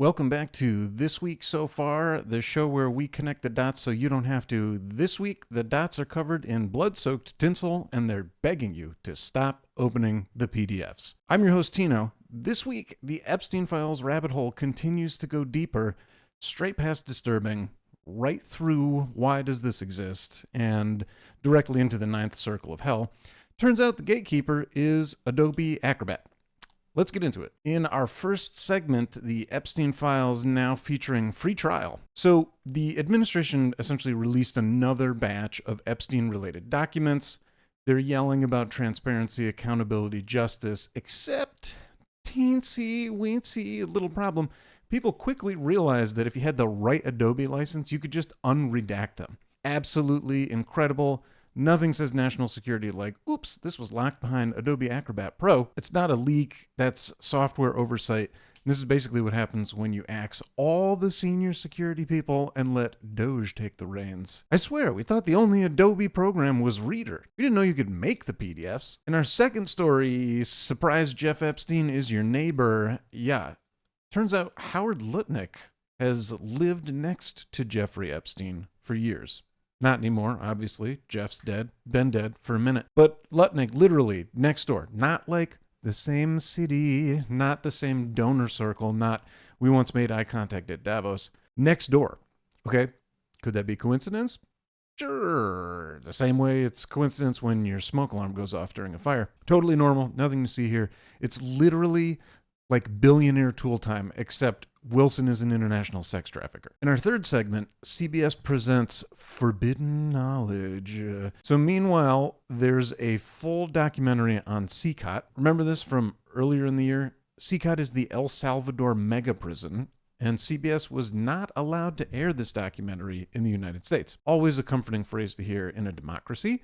Welcome back to This Week So Far, the show where we connect the dots so you don't have to. This week, the dots are covered in blood-soaked tinsel, and they're begging you to stop opening the PDFs. I'm your host, Tino. This week, the Epstein Files rabbit hole continues to go deeper, straight past disturbing, right through why does this exist, and directly into the ninth circle of hell. Turns out the gatekeeper is Adobe Acrobat. Let's get into it. In our first segment, the Epstein Files now featuring free trial. So the administration essentially released another batch of Epstein-related documents. They're yelling about transparency, accountability, justice, except teensy-weensy little problem. People quickly realized that if you had the right Adobe license, you could just unredact them. Absolutely incredible. Nothing says national security like, oops, this was locked behind Adobe Acrobat Pro. It's not a leak, that's software oversight. This is basically what happens when you axe all the senior security people and let Doge take the reins. I swear, we thought the only Adobe program was Reader. We didn't know you could make the PDFs. In our second story, surprise Jeff Epstein is your neighbor. Yeah, turns out Howard Lutnik has lived next to Jeffrey Epstein for years. Not anymore, obviously. Jeff's dead. Been dead for a minute. But Lutnik, literally, next door. Not like the same city, not the same donor circle, not we once made eye contact at Davos. Next door. Okay? Could that be coincidence? Sure. The same way it's coincidence when your smoke alarm goes off during a fire. Totally normal. Nothing to see here. It's literally like Billionaire tool time, except Wilson is an international sex trafficker. In our third segment, CBS presents Forbidden Knowledge. So meanwhile, there's a full documentary on CCOT. Remember this from earlier in the year? CCOT is the El Salvador mega prison, and CBS was not allowed to air this documentary in the United States. Always a comforting phrase to hear in a democracy.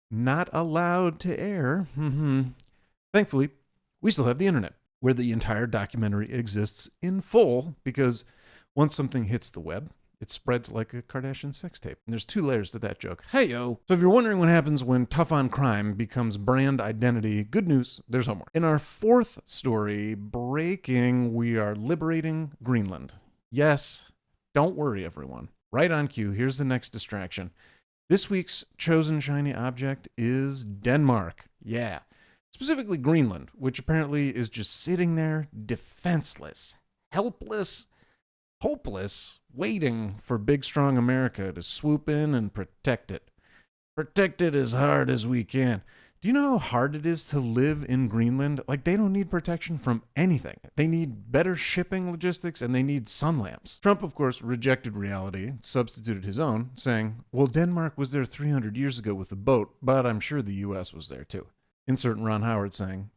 Not allowed to air. Thankfully, we still have the internet, where the entire documentary exists in full, because once something hits the web, it spreads like a Kardashian sex tape. And there's two layers to that joke. Hey-yo. So if you're wondering what happens when tough on crime becomes brand identity, good news, there's homework. In our fourth story, breaking, we are liberating Greenland. Yes, don't worry, everyone. Right on cue, here's the next distraction. This week's chosen shiny object is Denmark. Yeah. Specifically Greenland, which apparently is just sitting there defenseless, helpless, hopeless, waiting for big, strong America to swoop in and protect it. Protect it as hard as we can. Do you know how hard it is to live in Greenland? Like, they don't need protection from anything. They need better shipping logistics, and they need sun lamps. Trump, of course, rejected reality, substituted his own, saying, well, Denmark was there 300 years ago with a boat, but I'm sure the U.S. was there too. Insert Ron Howard saying,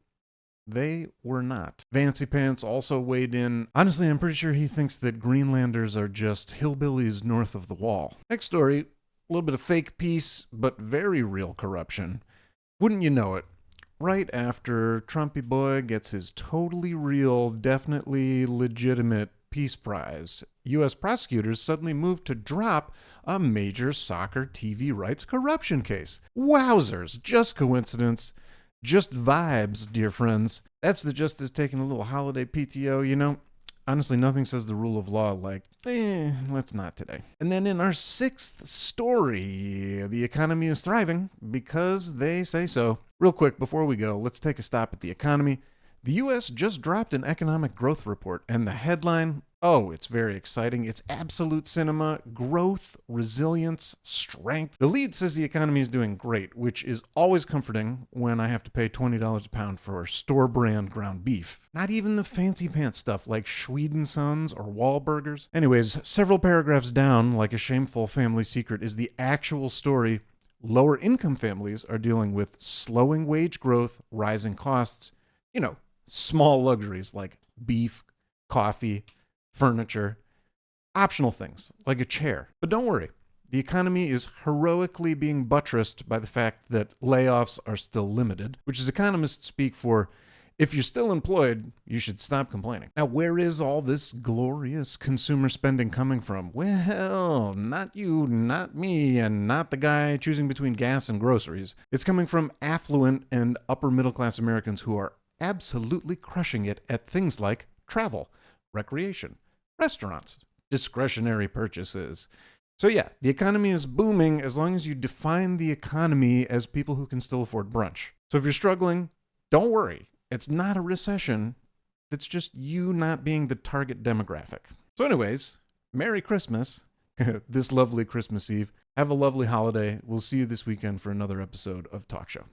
they were not. Vancy Pants also weighed in. Honestly, I'm pretty sure he thinks that Greenlanders are just hillbillies north of the wall. Next story, a little bit of fake peace, but very real corruption. Wouldn't you know it? Right after Trumpy Boy gets his totally real, definitely legitimate Peace Prize, U.S. prosecutors suddenly moved to drop a major soccer TV rights corruption case. Wowzers, just coincidence. Just vibes, dear friends. That's the justice taking a little holiday PTO, you know? Honestly, nothing says the rule of law like, let's not today. And then in our sixth story, the economy is thriving because they say so. Real quick, before we go, let's take a stop at the economy. The U.S. just dropped an economic growth report, and the headline, oh, it's very exciting. It's absolute cinema, growth, resilience, strength. The lead says the economy is doing great, which is always comforting when I have to pay $20 a pound for store brand ground beef. Not even the fancy pants stuff like Schweden Sons or Wahlburgers. Anyways, several paragraphs down, like a shameful family secret, is the actual story. Lower income families are dealing with slowing wage growth, rising costs, you know, small luxuries like beef, coffee, furniture, optional things like a chair. But don't worry, the economy is heroically being buttressed by the fact that layoffs are still limited, which is economists speak for, if you're still employed, you should stop complaining. Now, where is all this glorious consumer spending coming from? Well, not you, not me, and not the guy choosing between gas and groceries. It's coming from affluent and upper middle class Americans who are absolutely crushing it at things like travel, recreation, Restaurants, discretionary purchases. So yeah, the economy is booming as long as you define the economy as people who can still afford brunch. So if you're struggling, don't worry. It's not a recession. It's just you not being the target demographic. So anyways, Merry Christmas. This lovely Christmas Eve. Have a lovely holiday. We'll see you this weekend for another episode of Talk Show.